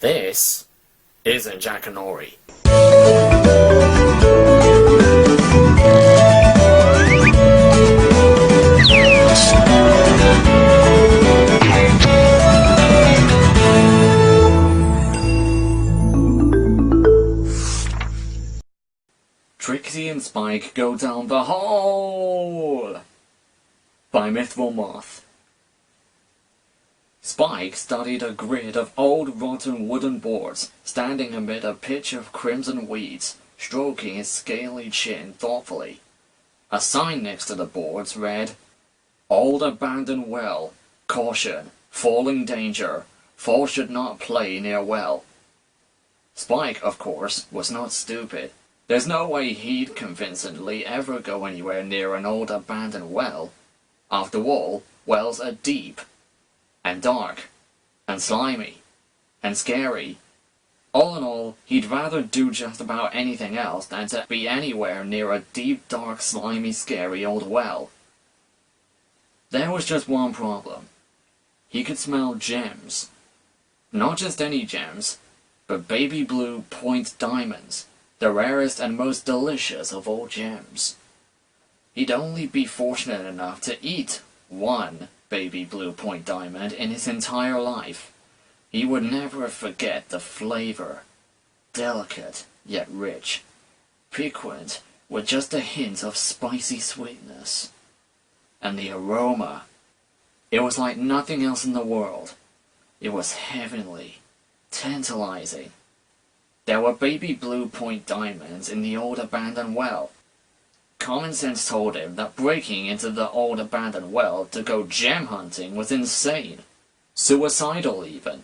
This isn't Jackanory. Trixie and Spike Go Down the Hole by Mythful Moth. Spike studied a grid of old rotten wooden boards, standing amid a pitch of crimson weeds, stroking his scaly chin thoughtfully. A sign next to the boards read, "Old abandoned well. Caution. Falling danger. Fall should not play near well." Spike, of course, was not stupid. There's no way he'd convincingly ever go anywhere near an old abandoned well. After all, wells are deep, and dark, and slimy, and scary. All in all, he'd rather do just about anything else than to be anywhere near a deep, dark, slimy, scary old well. There was just one problem. He could smell gems. Not just any gems, but baby blue point diamonds, the rarest and most delicious of all gems. He'd only be fortunate enough to eat one baby blue point diamond in his entire life. He would never forget the flavor. Delicate, yet rich. Piquant, with just a hint of spicy sweetness. And the aroma. It was like nothing else in the world. It was heavenly, tantalizing. There were baby blue point diamonds in the old abandoned well. Common sense told him that breaking into the old abandoned well to go gem hunting was insane. Suicidal even.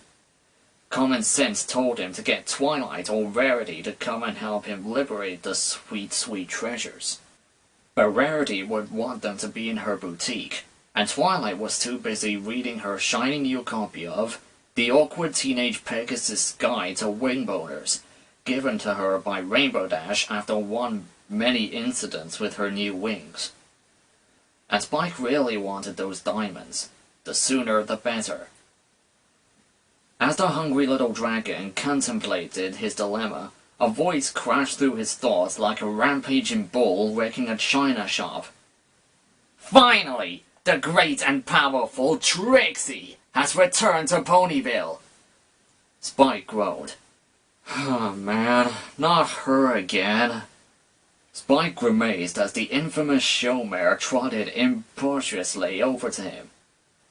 Common sense told him to get Twilight or Rarity to come and help him liberate the sweet, sweet treasures. But Rarity would want them to be in her boutique, and Twilight was too busy reading her shiny new copy of The Awkward Teenage Pegasus Guide to Wingboners, given to her by Rainbow Dash after many incidents with her new wings. And Spike really wanted those diamonds. The sooner the better. As the hungry little dragon contemplated his dilemma, a voice crashed through his thoughts like a rampaging bull wrecking a china shop. "Finally! The great and powerful Trixie has returned to Ponyville!" Spike groaned. "Oh man, not her again." Spike grimaced as the infamous showmare trotted impetuously over to him.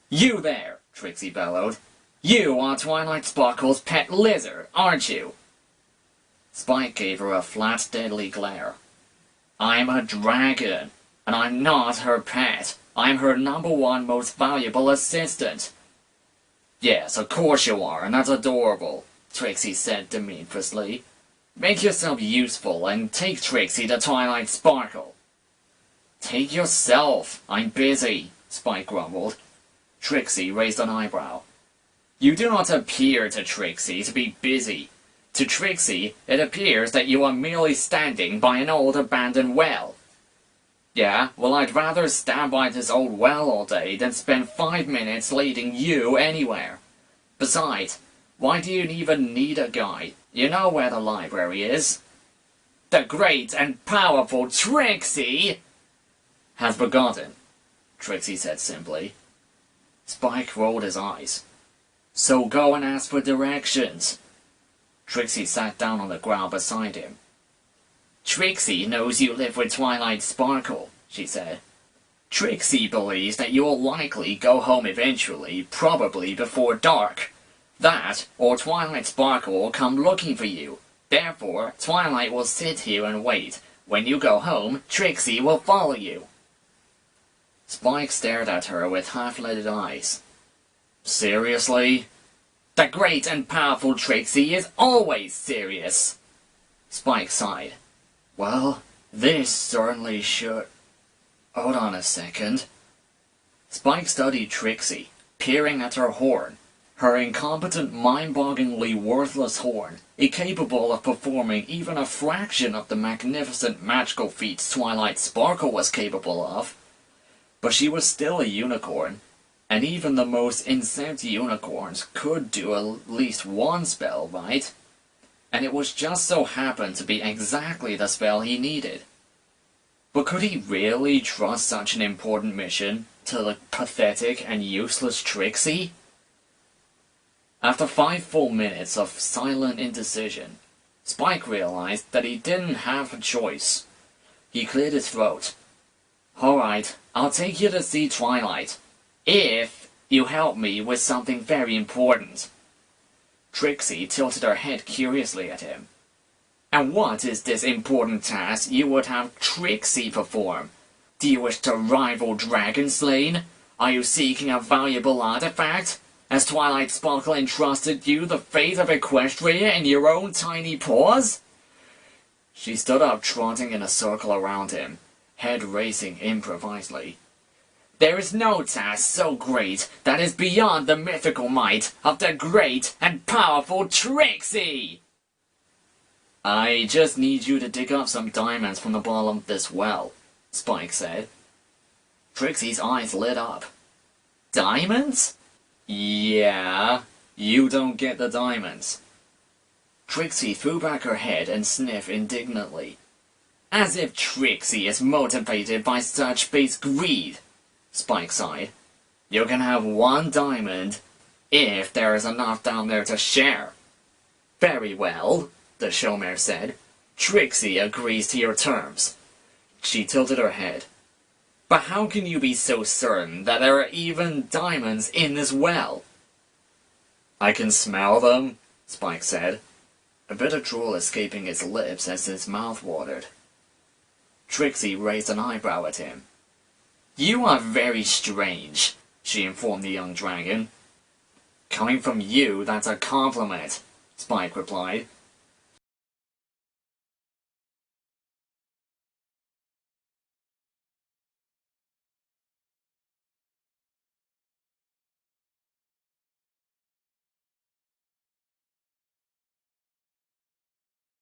"You there!" Trixie bellowed. "You are Twilight Sparkle's pet lizard, aren't you?" Spike gave her a flat, deadly glare. "I'm a dragon, and I'm not her pet. I'm her #1 most valuable assistant." "Yes, of course you are, and that's adorable," Trixie said demeanously. "Make yourself useful and take Trixie to Twilight Sparkle." "Take yourself. I'm busy," Spike grumbled. Trixie raised an eyebrow. "You do not appear to Trixie to be busy. To Trixie, it appears that you are merely standing by an old abandoned well." "Yeah, well I'd rather stand by this old well all day than spend 5 minutes leading you anywhere. Besides, why do you even need a guide? You know where the library is." "The great and powerful Trixie has forgotten," Trixie said simply. Spike rolled his eyes. "So go and ask for directions." Trixie sat down on the ground beside him. "Trixie knows you live with Twilight Sparkle," she said. "Trixie believes that you'll likely go home eventually, probably before dark. That, or Twilight Sparkle will come looking for you. Therefore, Twilight will sit here and wait. When you go home, Trixie will follow you." Spike stared at her with half-lidded eyes. "Seriously?" "The great and powerful Trixie is always serious." Spike sighed. "Well, this certainly should..." "Hold on a second." Spike studied Trixie, peering at her horn. Her incompetent, mind-bogglingly worthless horn, incapable of performing even a fraction of the magnificent magical feats Twilight Sparkle was capable of. But she was still a unicorn. And even the most incensed unicorns could do at least one spell, right? And it was just so happened to be exactly the spell he needed. But could he really trust such an important mission to the pathetic and useless Trixie? After 5 full minutes of silent indecision, Spike realized that he didn't have a choice. He cleared his throat. "Alright, I'll take you to see Twilight, if you help me with something very important." Trixie tilted her head curiously at him. "And what is this important task you would have Trixie perform? Do you wish to rival dragon slaying? Are you seeking a valuable artifact? Has Twilight Sparkle entrusted you the fate of Equestria in your own tiny paws?" She stood up, trotting in a circle around him, head racing improvisedly. "There is no task so great that is beyond the mythical might of the great and powerful Trixie!" "I just need you to dig up some diamonds from the bottom of this well," Spike said. Trixie's eyes lit up. "Diamonds?" "Yeah, you don't get the diamonds." Trixie threw back her head and sniffed indignantly. "As if Trixie is motivated by such base greed," Spike sighed. "You can have 1 diamond, if there is enough down there to share." "Very well," the showmare said. "Trixie agrees to your terms." She tilted her head. "But how can you be so certain that there are even diamonds in this well?" "I can smell them," Spike said, a bit of drool escaping his lips as his mouth watered. Trixie raised an eyebrow at him. "You are very strange," she informed the young dragon. "Coming from you, that's a compliment," Spike replied.